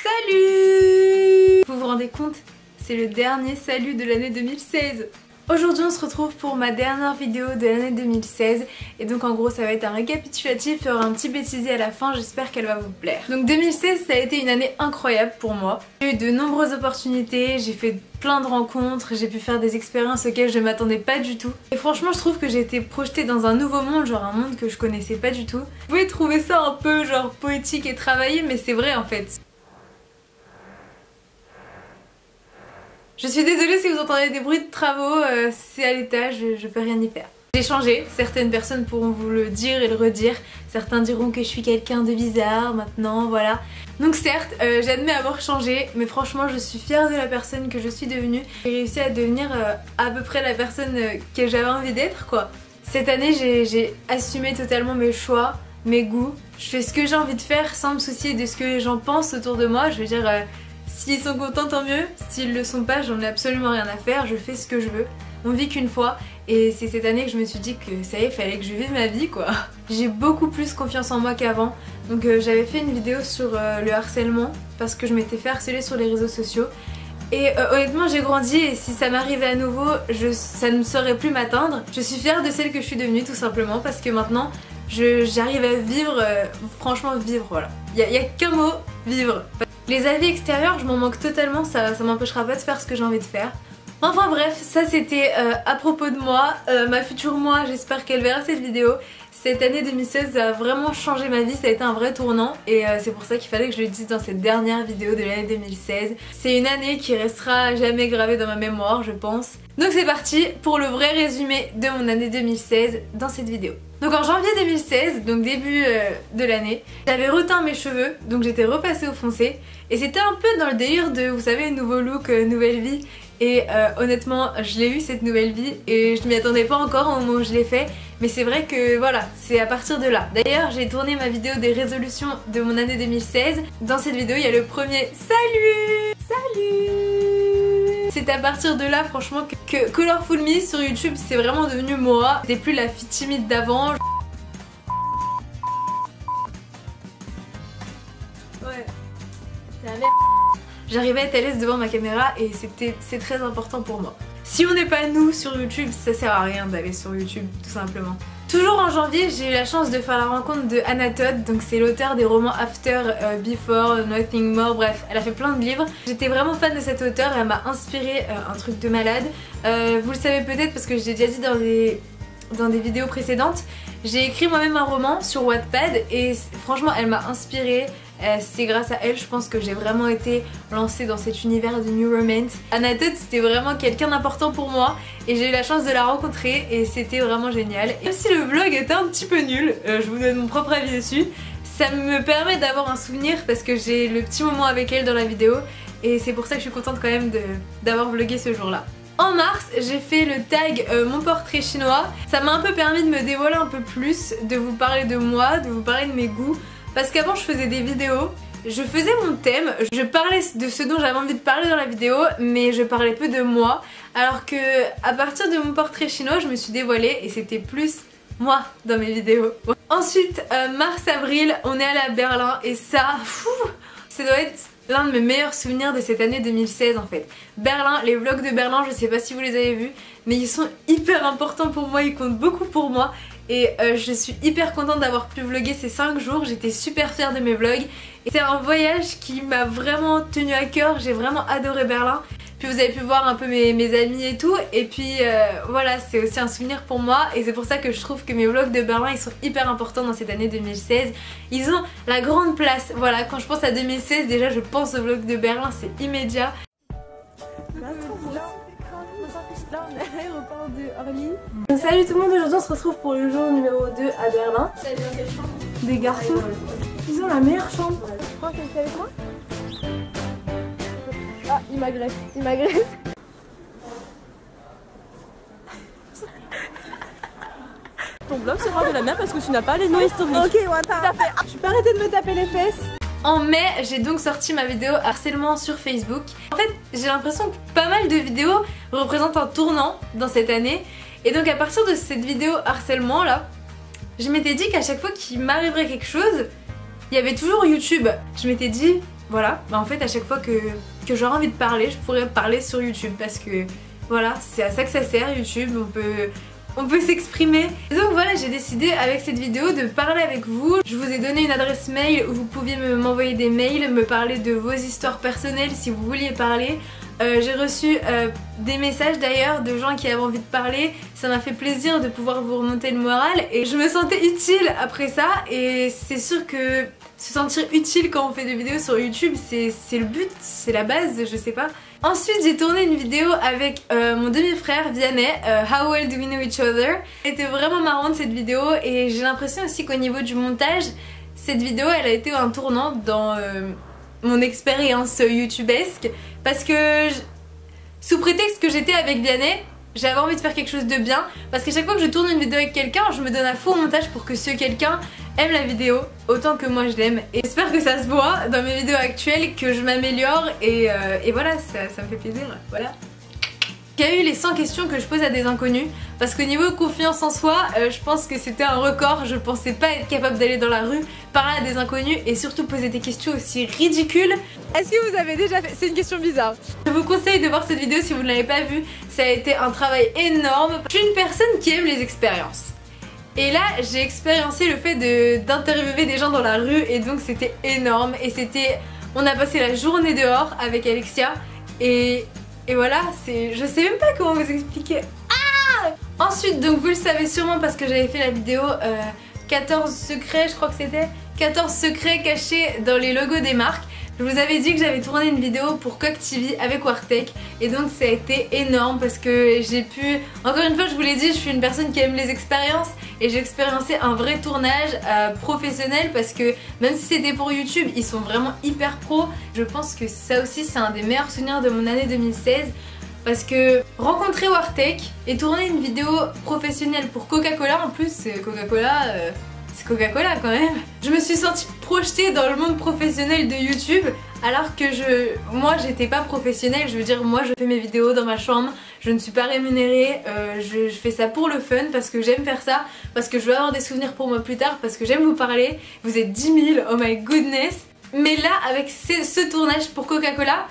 Salut! Vous vous rendez compte? C'est le dernier salut de l'année 2016. Aujourd'hui on se retrouve pour ma dernière vidéo de l'année 2016 et donc en gros ça va être un récapitulatif, il y aura un petit bêtisier à la fin, j'espère qu'elle va vous plaire. Donc 2016 ça a été une année incroyable pour moi. J'ai eu de nombreuses opportunités, j'ai fait plein de rencontres, j'ai pu faire des expériences auxquelles je m'attendais pas du tout. Et franchement je trouve que j'ai été projetée dans un nouveau monde, genre un monde que je connaissais pas du tout. Vous pouvez trouver ça un peu genre poétique et travaillé mais c'est vrai en fait. Je suis désolée si vous entendez des bruits de travaux, c'est à l'étage, je peux rien y faire. J'ai changé, certaines personnes pourront vous le dire et le redire, certains diront que je suis quelqu'un de bizarre maintenant, voilà. Donc certes, j'admets avoir changé, mais franchement je suis fière de la personne que je suis devenue. J'ai réussi à devenir à peu près la personne que j'avais envie d'être quoi. Cette année j'ai assumé totalement mes choix, mes goûts. Je fais ce que j'ai envie de faire sans me soucier de ce que les gens pensent autour de moi, je veux dire... S'ils sont contents tant mieux, s'ils le sont pas j'en ai absolument rien à faire, je fais ce que je veux. On vit qu'une fois et c'est cette année que je me suis dit que ça y est, fallait que je vive ma vie quoi. J'ai beaucoup plus confiance en moi qu'avant, donc j'avais fait une vidéo sur le harcèlement parce que je m'étais fait harceler sur les réseaux sociaux. Et honnêtement j'ai grandi et si ça m'arrivait à nouveau, ça ne saurait plus m'atteindre. Je suis fière de celle que je suis devenue tout simplement parce que maintenant j'arrive à vivre, franchement vivre voilà. Y a qu'un mot, vivre. Les avis extérieurs, je m'en manque totalement, ça m'empêchera pas de faire ce que j'ai envie de faire. Enfin bref, ça c'était à propos de moi, ma future moi, j'espère qu'elle verra cette vidéo. Cette année 2016 a vraiment changé ma vie, ça a été un vrai tournant et c'est pour ça qu'il fallait que je le dise dans cette dernière vidéo de l'année 2016. C'est une année qui restera jamais gravée dans ma mémoire, je pense. Donc c'est parti pour le vrai résumé de mon année 2016 dans cette vidéo. Donc en janvier 2016, donc début de l'année, j'avais reteint mes cheveux, donc j'étais repassée au foncé. Et c'était un peu dans le délire de, vous savez, nouveau look, nouvelle vie. Et honnêtement, je l'ai eu cette nouvelle vie et je m'y attendais pas encore au moment où je l'ai fait. Mais c'est vrai que voilà, c'est à partir de là. D'ailleurs, j'ai tourné ma vidéo des résolutions de mon année 2016. Dans cette vidéo, il y a le premier salut! Salut! C'est à partir de là, franchement, que Colorful Me sur YouTube, c'est vraiment devenu moi. J'étais plus la fille timide d'avant. Ouais. C'est la merde. J'arrivais à être à l'aise devant ma caméra et c'est très important pour moi. Si on n'est pas nous sur YouTube, ça sert à rien d'aller sur YouTube, tout simplement. Toujours en janvier, j'ai eu la chance de faire la rencontre de Hannah Todd, donc c'est l'auteur des romans After, Before, Nothing More, bref, elle a fait plein de livres. J'étais vraiment fan de cette auteure, elle m'a inspiré un truc de malade. Vous le savez peut-être parce que je l'ai déjà dit dans des vidéos précédentes. J'ai écrit moi-même un roman sur Wattpad et franchement elle m'a inspirée. C'est grâce à elle je pense que j'ai vraiment été lancée dans cet univers de New Romance. Hannah Todd c'était vraiment quelqu'un d'important pour moi et j'ai eu la chance de la rencontrer et c'était vraiment génial. Et même si le vlog était un petit peu nul, je vous donne mon propre avis dessus, ça me permet d'avoir un souvenir parce que j'ai le petit moment avec elle dans la vidéo et c'est pour ça que je suis contente quand même d'avoir vlogué ce jour-là. En mars, j'ai fait le tag mon portrait chinois. Ça m'a un peu permis de me dévoiler un peu plus, de vous parler de moi, de vous parler de mes goûts. Parce qu'avant je faisais des vidéos, je faisais mon thème, je parlais de ce dont j'avais envie de parler dans la vidéo, mais je parlais peu de moi. Alors que à partir de mon portrait chinois, je me suis dévoilée et c'était plus moi dans mes vidéos. Ensuite, mars-avril, on est allé à Berlin et ça doit être l'un de mes meilleurs souvenirs de cette année 2016 en fait. Berlin, les vlogs de Berlin, je sais pas si vous les avez vus, mais ils sont hyper importants pour moi, ils comptent beaucoup pour moi. Et je suis hyper contente d'avoir pu vlogger ces 5 jours, j'étais super fière de mes vlogs. Et c'est un voyage qui m'a vraiment tenu à cœur, j'ai vraiment adoré Berlin. Puis vous avez pu voir un peu mes amis et tout. Et puis voilà, c'est aussi un souvenir pour moi. Et c'est pour ça que je trouve que mes vlogs de Berlin, ils sont hyper importants dans cette année 2016. Ils ont la grande place. Voilà, quand je pense à 2016, déjà je pense au vlog de Berlin, c'est immédiat. Donc, salut tout le monde, aujourd'hui on se retrouve pour le jour numéro 2 à Berlin. Des garçons, ils ont la meilleure chambre. Je crois qu'elle est avec moi. Ah, il m'agresse, il m'agresse. Ton blog sera de la merde parce que tu n'as pas les noms historiques. Ok, Wata. Je peux arrêter de me taper les fesses. En mai, j'ai donc sorti ma vidéo harcèlement sur Facebook. En fait, j'ai l'impression que pas mal de vidéos représentent un tournant dans cette année. Et donc à partir de cette vidéo harcèlement là, je m'étais dit qu'à chaque fois qu'il m'arriverait quelque chose, il y avait toujours YouTube. Je m'étais dit, voilà, bah en fait à chaque fois que j'aurai envie de parler, je pourrais parler sur YouTube parce que voilà, c'est à ça que ça sert YouTube, on peut s'exprimer. Donc voilà, j'ai décidé avec cette vidéo de parler avec vous. Je vous ai donné une adresse mail où vous pouviez m'envoyer des mails, me parler de vos histoires personnelles si vous vouliez parler. J'ai reçu des messages d'ailleurs de gens qui avaient envie de parler. Ça m'a fait plaisir de pouvoir vous remonter le moral et je me sentais utile après ça. Et c'est sûr que se sentir utile quand on fait des vidéos sur YouTube, c'est le but, c'est la base, je sais pas. Ensuite j'ai tourné une vidéo avec mon demi-frère Vianney, How Well Do We Know Each Other. C'était vraiment marrante cette vidéo et j'ai l'impression aussi qu'au niveau du montage, cette vidéo elle a été un tournant dans mon expérience youtubesque parce que sous prétexte que j'étais avec Vianney, j'avais envie de faire quelque chose de bien parce qu'à chaque fois que je tourne une vidéo avec quelqu'un, je me donne à fond au montage pour que ce quelqu'un aime la vidéo autant que moi je l'aime et j'espère que ça se voit dans mes vidéos actuelles, que je m'améliore et voilà, ça me fait plaisir, voilà. Il y a eu les 100 questions que je pose à des inconnus parce qu'au niveau confiance en soi, je pense que c'était un record. Je pensais pas être capable d'aller dans la rue, parler à des inconnus et surtout poser des questions aussi ridicules. Est-ce que vous avez déjà fait... C'est une question bizarre. Je vous conseille de voir cette vidéo si vous ne l'avez pas vue. Ça a été un travail énorme. Je suis une personne qui aime les expériences. Et là, j'ai expériencé le fait d'interviewer des gens dans la rue et donc c'était énorme. Et c'était... On a passé la journée dehors avec Alexia et voilà, je sais même pas comment vous expliquer. Ah! Ensuite, donc vous le savez sûrement parce que j'avais fait la vidéo 14 secrets, je crois que c'était 14 secrets cachés dans les logos des marques. Je vous avais dit que j'avais tourné une vidéo pour Coq TV avec Wartech et donc ça a été énorme parce que j'ai pu... Encore une fois, je vous l'ai dit, je suis une personne qui aime les expériences et j'ai expériencé un vrai tournage professionnel parce que même si c'était pour YouTube, ils sont vraiment hyper pro. Je pense que ça aussi c'est un des meilleurs souvenirs de mon année 2016 parce que rencontrer Wartech et tourner une vidéo professionnelle pour Coca-Cola, en plus Coca-Cola... c'est Coca-Cola quand même. Je me suis sentie projetée dans le monde professionnel de YouTube alors que moi j'étais pas professionnelle, je veux dire moi je fais mes vidéos dans ma chambre, je ne suis pas rémunérée, je fais ça pour le fun parce que j'aime faire ça, parce que je veux avoir des souvenirs pour moi plus tard, parce que j'aime vous parler, vous êtes 10 000, oh my goodness. Mais là avec ce tournage pour Coca-Cola,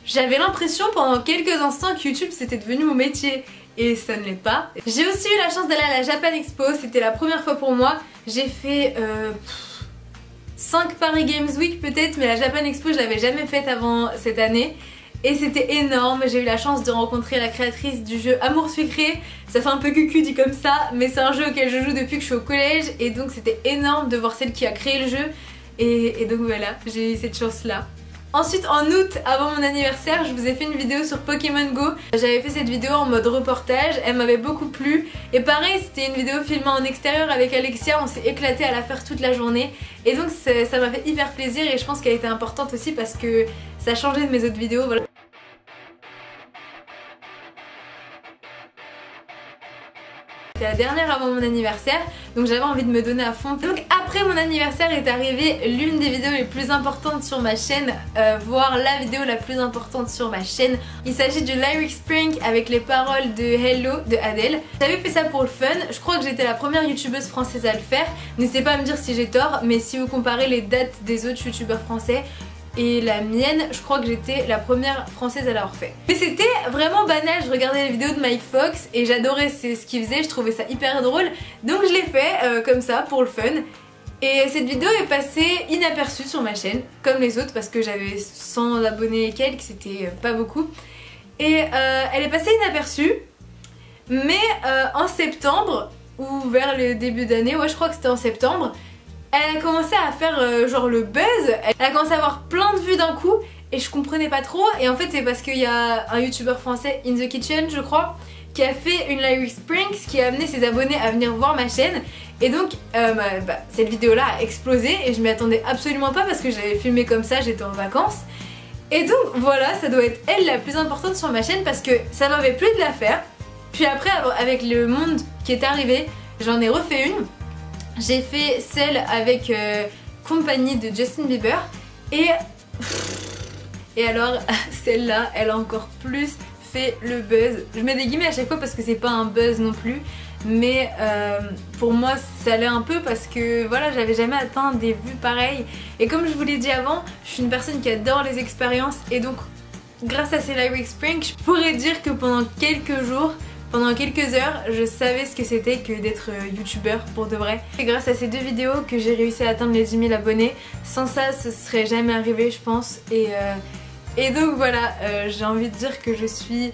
j'avais l'impression pendant quelques instants que YouTube c'était devenu mon métier. Et ça ne l'est pas. J'ai aussi eu la chance d'aller à la Japan Expo, c'était la première fois pour moi. J'ai fait 5 Paris Games Week peut-être, mais la Japan Expo je l'avais jamais faite avant cette année. Et c'était énorme, j'ai eu la chance de rencontrer la créatrice du jeu Amour Sucré. Ça fait un peu cucu dit comme ça, mais c'est un jeu auquel je joue depuis que je suis au collège. Et donc c'était énorme de voir celle qui a créé le jeu. Et donc voilà, j'ai eu cette chance là. Ensuite en août, avant mon anniversaire, je vous ai fait une vidéo sur Pokémon Go. J'avais fait cette vidéo en mode reportage, elle m'avait beaucoup plu. Et pareil, c'était une vidéo filmée en extérieur avec Alexia, on s'est éclaté à la faire toute la journée. Et donc ça m'a fait hyper plaisir et je pense qu'elle était importante aussi parce que ça a changé de mes autres vidéos. Voilà. C'était la dernière avant mon anniversaire, donc j'avais envie de me donner à fond. Donc après mon anniversaire est arrivée l'une des vidéos les plus importantes sur ma chaîne, voire la vidéo la plus importante sur ma chaîne. Il s'agit du Lyrics Prank avec les paroles de Hello de Adele. J'avais fait ça pour le fun, je crois que j'étais la première youtubeuse française à le faire. N'hésitez pas à me dire si j'ai tort, mais si vous comparez les dates des autres youtubeurs français et la mienne, je crois que j'étais la première française à l'avoir fait. Mais c'était vraiment banal, je regardais les vidéos de Mike Fox et j'adorais ce qu'il faisait, je trouvais ça hyper drôle. Donc je l'ai fait comme ça pour le fun. Et cette vidéo est passée inaperçue sur ma chaîne, comme les autres, parce que j'avais 100 abonnés et quelques, c'était pas beaucoup. Et elle est passée inaperçue, mais en septembre, ou vers le début d'année, ouais je crois que c'était en septembre, elle a commencé à faire genre le buzz, elle a commencé à avoir plein de vues d'un coup et je comprenais pas trop. Et en fait c'est parce qu'il y a un youtubeur français, In The Kitchen je crois, qui a fait une Lyrics Prank, qui a amené ses abonnés à venir voir ma chaîne. Et donc cette vidéo là a explosé et je m'y attendais absolument pas parce que j'avais filmé comme ça, j'étais en vacances. Et donc voilà, ça doit être elle la plus importante sur ma chaîne parce que ça m'avait plu de la faire. Puis après avec le monde qui est arrivé, j'en ai refait une. J'ai fait celle avec Compagnie de Justin Bieber et alors celle-là elle a encore plus fait le buzz. Je mets des guillemets à chaque fois parce que c'est pas un buzz non plus, mais pour moi ça l'est un peu parce que voilà, j'avais jamais atteint des vues pareilles. Et comme je vous l'ai dit avant, je suis une personne qui adore les expériences, et donc grâce à ces live weeks prank, je pourrais dire que pendant quelques jours, pendant quelques heures, je savais ce que c'était que d'être youtubeur pour de vrai. C'est grâce à ces 2 vidéos que j'ai réussi à atteindre les 10 000 abonnés. Sans ça, ce serait jamais arrivé, je pense. Et donc voilà, j'ai envie de dire que je suis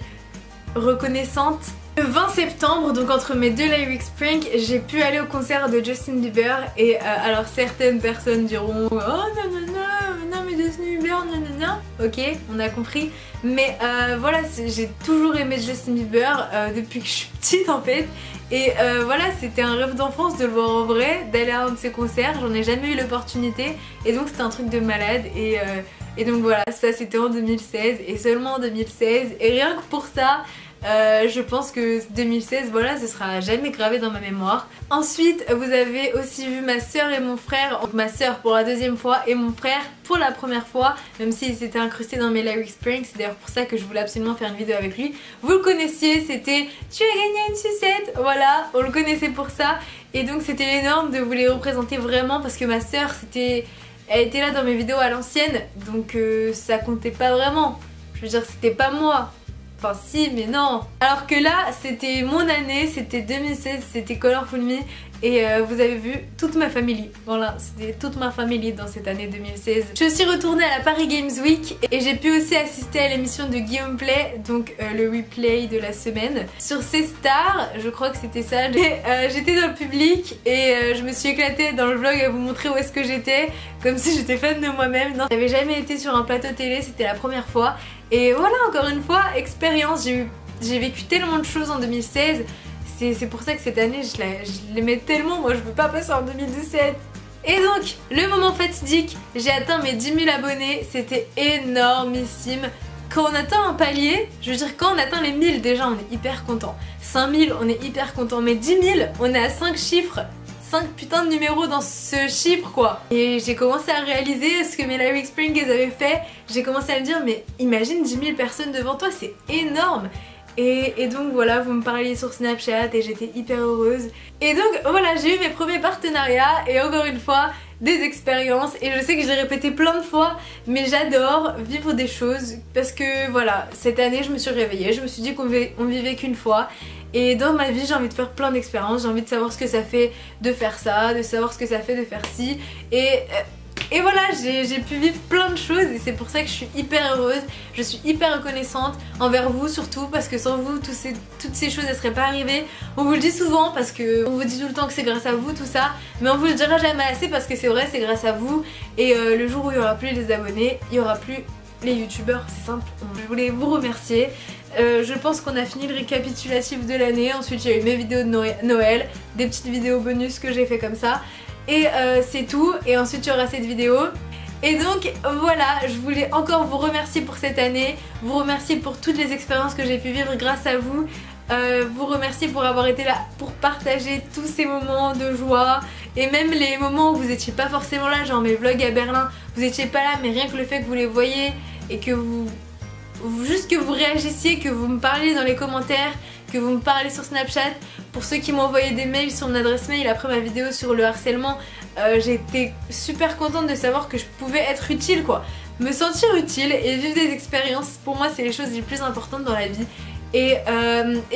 reconnaissante. Le 20 septembre, donc entre mes 2 live weeks prank, j'ai pu aller au concert de Justin Bieber. Et alors certaines personnes diront oh non mais Justin Bieber nanana. Ok, on a compris. Mais voilà, j'ai toujours aimé Justin Bieber depuis que je suis petite en fait. Et voilà, c'était un rêve d'enfance de le voir en vrai, d'aller à un de ses concerts. J'en ai jamais eu l'opportunité, et donc c'était un truc de malade. Et donc voilà, ça c'était en 2016, et seulement en 2016. Et rien que pour ça, je pense que 2016, voilà, ce sera jamais gravé dans ma mémoire. Ensuite, vous avez aussi vu ma soeur et mon frère. Donc ma soeur pour la 2e fois et mon frère pour la première fois, même s'il s'était incrusté dans mes live weeks prank. C'est d'ailleurs pour ça que je voulais absolument faire une vidéo avec lui. Vous le connaissiez, c'était tu as gagné une sucette. Voilà, on le connaissait pour ça. Et donc c'était énorme de vous les représenter vraiment, parce que ma soeur, elle était là dans mes vidéos à l'ancienne, donc ça comptait pas vraiment. Je veux dire, c'était pas moi. Enfin si, mais non. Alors que là, c'était mon année, c'était 2016, c'était Colorful Me. Et vous avez vu toute ma famille. Voilà, c'était toute ma famille dans cette année 2016. Je suis retournée à la Paris Games Week, et j'ai pu aussi assister à l'émission de Guillaume Play, donc le replay de la semaine. Sur C-Star, je crois que c'était ça. J'étais dans le public, et je me suis éclatée dans le vlog à vous montrer où est-ce que j'étais, comme si j'étais fan de moi-même. Non, j'avais jamais été sur un plateau télé, c'était la première fois. Et voilà, encore une fois, expérience. J'ai vécu tellement de choses en 2016. C'est pour ça que cette année je l'aimais tellement. Moi je veux pas passer en 2017. Et donc le moment fatidique, j'ai atteint mes 10 000 abonnés. C'était énormissime. Quand on atteint un palier, je veux dire quand on atteint les 1000, déjà on est hyper content. 5000 on est hyper content, mais 10 000 on est à 5 chiffres, 5 putains de numéros dans ce chiffre quoi. Et j'ai commencé à réaliser ce que mes live weeks prank avaient fait. J'ai commencé à me dire mais imagine 10 000 personnes devant toi, c'est énorme. Et donc voilà, vous me parliez sur Snapchat et j'étais hyper heureuse. Et donc voilà, j'ai eu mes premiers partenariats, et encore une fois, des expériences. Et je sais que je l'ai répété plein de fois, mais j'adore vivre des choses. Parce que voilà, cette année je me suis réveillée, je me suis dit qu'on vivait qu'une fois. Et dans ma vie j'ai envie de faire plein d'expériences, j'ai envie de savoir ce que ça fait de faire ça, de savoir ce que ça fait de faire ci. Et voilà, j'ai pu vivre plein de choses, et c'est pour ça que je suis hyper heureuse. Je suis hyper reconnaissante envers vous surtout, parce que sans vous, toutes ces choses ne seraient pas arrivées. On vous le dit souvent parce qu'on vous dit tout le temps que c'est grâce à vous tout ça, mais on vous le dira jamais assez parce que c'est vrai, c'est grâce à vous. Et le jour où il n'y aura plus les abonnés, il n'y aura plus les youtubeurs, c'est simple. Je voulais vous remercier. Je pense qu'on a fini le récapitulatif de l'année. Ensuite il y a eu mes vidéos de Noël, des petites vidéos bonus que j'ai fait comme ça. Et c'est tout, et ensuite il y aura cette vidéo. Et donc voilà, je voulais encore vous remercier pour cette année, vous remercier pour toutes les expériences que j'ai pu vivre grâce à vous, vous remercier pour avoir été là, pour partager tous ces moments de joie, et même les moments où vous étiez pas forcément là, genre mes vlogs à Berlin, vous étiez pas là, mais rien que le fait que vous les voyez et que juste que vous réagissiez, que vous me parliez dans les commentaires, que vous me parlez sur Snapchat. Pour ceux qui m'ont envoyé des mails sur mon adresse mail après ma vidéo sur le harcèlement, j'ai été super contente de savoir que je pouvais être utile quoi. Me sentir utile et vivre des expériences, pour moi c'est les choses les plus importantes dans la vie. Et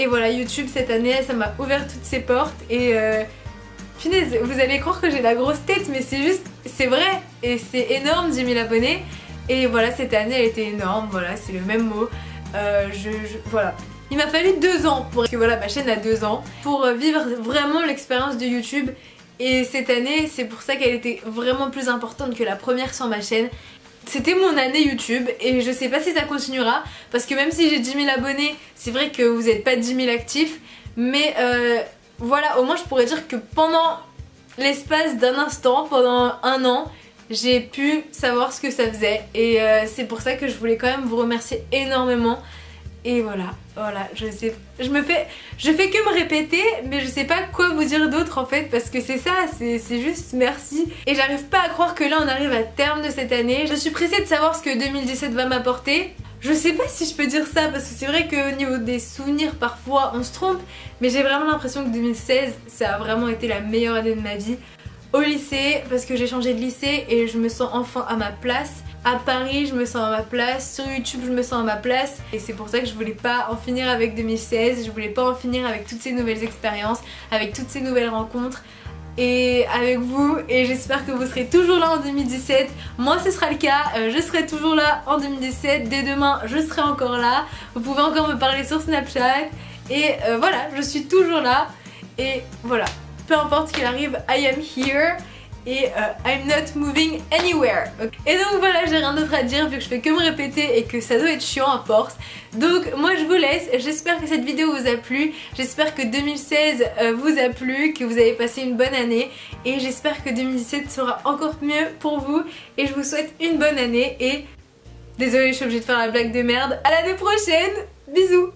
voilà, YouTube cette année ça m'a ouvert toutes ces portes, et punaise, vous allez croire que j'ai la grosse tête, mais c'est juste, c'est vrai, et c'est énorme 10 000 abonnés. Et voilà, cette année elle était énorme, voilà, c'est le même mot. Voilà. Il m'a fallu 2 ans parce que voilà, ma chaîne a 2 ans pour vivre vraiment l'expérience de YouTube. Et cette année, c'est pour ça qu'elle était vraiment plus importante que la première sur ma chaîne. C'était mon année YouTube, et je sais pas si ça continuera, parce que même si j'ai 10 000 abonnés, c'est vrai que vous n'êtes pas 10 000 actifs. Mais voilà, au moins je pourrais dire que pendant l'espace d'un instant, pendant 1 an, j'ai pu savoir ce que ça faisait. Et c'est pour ça que je voulais quand même vous remercier énormément. Et voilà, je fais que me répéter, mais je sais pas quoi vous dire d'autre en fait, parce que c'est ça, c'est juste merci. Et j'arrive pas à croire que là on arrive à terme de cette année. Je suis pressée de savoir ce que 2017 va m'apporter. Je sais pas si je peux dire ça parce que c'est vrai qu'au niveau des souvenirs parfois on se trompe, mais j'ai vraiment l'impression que 2016 ça a vraiment été la meilleure année de ma vie. Au lycée, parce que j'ai changé de lycée et je me sens enfin à ma place. À Paris je me sens à ma place, sur YouTube je me sens à ma place. Et c'est pour ça que je voulais pas en finir avec 2016, je voulais pas en finir avec toutes ces nouvelles expériences, avec toutes ces nouvelles rencontres. Et avec vous, et j'espère que vous serez toujours là en 2017. Moi ce sera le cas, je serai toujours là en 2017. Dès demain je serai encore là. Vous pouvez encore me parler sur Snapchat. Et voilà, je suis toujours là. Et voilà, peu importe ce qu'il arrive, I am here. Et I'm not moving anywhere. Okay. Et donc voilà, j'ai rien d'autre à dire vu que je fais que me répéter et que ça doit être chiant à force. Donc moi je vous laisse, j'espère que cette vidéo vous a plu, j'espère que 2016 vous a plu, que vous avez passé une bonne année et j'espère que 2017 sera encore mieux pour vous et je vous souhaite une bonne année et désolée je suis obligée de faire la blague de merde, à l'année prochaine, bisous.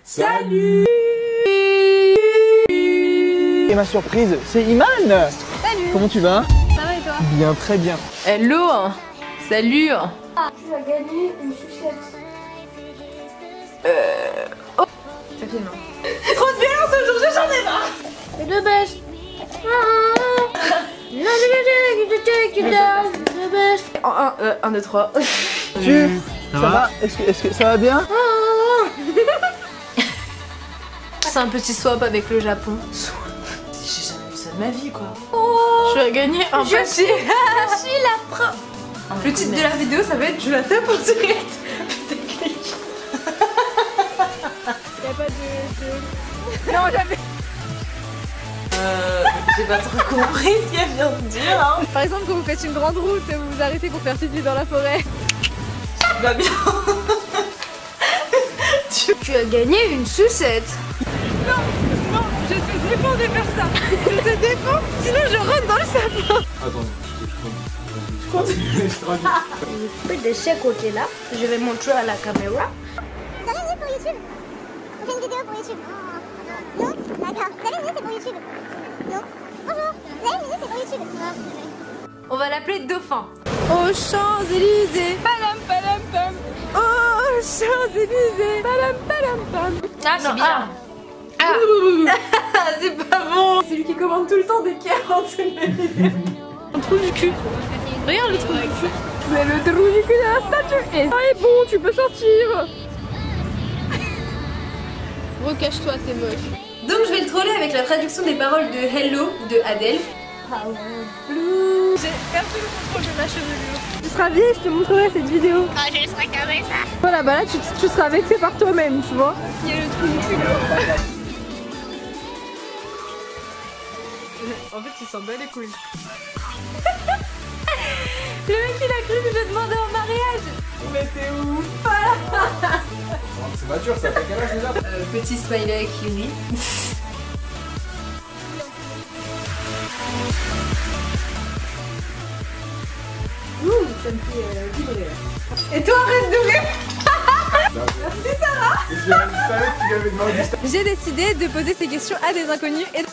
Salut. Et ma surprise, c'est Iman. Salut. Comment tu vas? Ça va et toi? Bien, très bien. Hello. Salut. Tu vas gagner une sucette. Oh. Ça filme. Trop de violence aujourd'hui, j'en ai marre. C'est the best. Un, deux, trois. Ça va? Est-ce que ça va bien? C'est un petit swap avec le Japon. J'ai jamais vu ça de ma vie quoi. Je vais gagner un petit. Je suis la pro. Le titre de la vidéo ça va être je la tape en direct. Y'a pas de... Non jamais. J'ai pas trop compris ce qu'elle vient de dire hein. Par exemple quand vous faites une grande route, vous vous arrêtez pour faire pipi dans la forêt. Tu vas bien. Tu as gagné une sucette. Non, je te défends de faire ça. Je te défends, sinon je rentre dans le sapin. Attends, je traduis. Je fais de ce côté-là, je vais montrer à la caméra. Vous avez une idée pour YouTube? On fait une vidéo pour YouTube. Non? D'accord. Vous avez une idée, c'est pour YouTube? Non? Bonjour. Vous avez une idée, c'est pour YouTube? Non. On va l'appeler Dauphin. Aux Champs-Élysées. Palam palam pam. Aux Champs-Élysées. Palam palam pam. Ah, c'est bizarre. C'est pas bon. C'est lui qui commande tout le temps des cœurs en dessous de mes vidéos. Un trou du cul. Regarde le trou du cul. Mais le trou du cul de la statue est bon, tu peux sortir. Recache-toi, t'es moche. Donc je vais le troller avec la traduction des paroles de Hello de Adele. J'ai perdu le contrôle de ma chevelure. Tu seras vieille, je te montrerai cette vidéo. Ah, je serai comme ça. Voilà, bah là tu seras vexée par toi-même, tu vois. Il y a le trou du cul. En fait, il s'en bat les couilles. Le mec il a cru que je demandais en mariage. Mais t'es où? C'est mature, ça fait quel âge déjà? Petit smiley qui rit. Ouh, ça me fait vibrer. Et toi, arrête de rire. Merci Sarah. Je savais que tu lui avais demandé ça. J'ai décidé de poser ces questions à des inconnus et...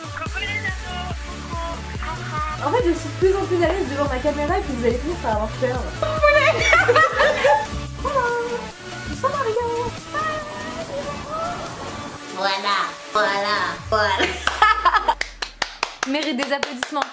En fait, je suis de plus en plus à l'aise devant ma caméra et puis vous allez finir par avoir peur. Voilà. Mérite des applaudissements.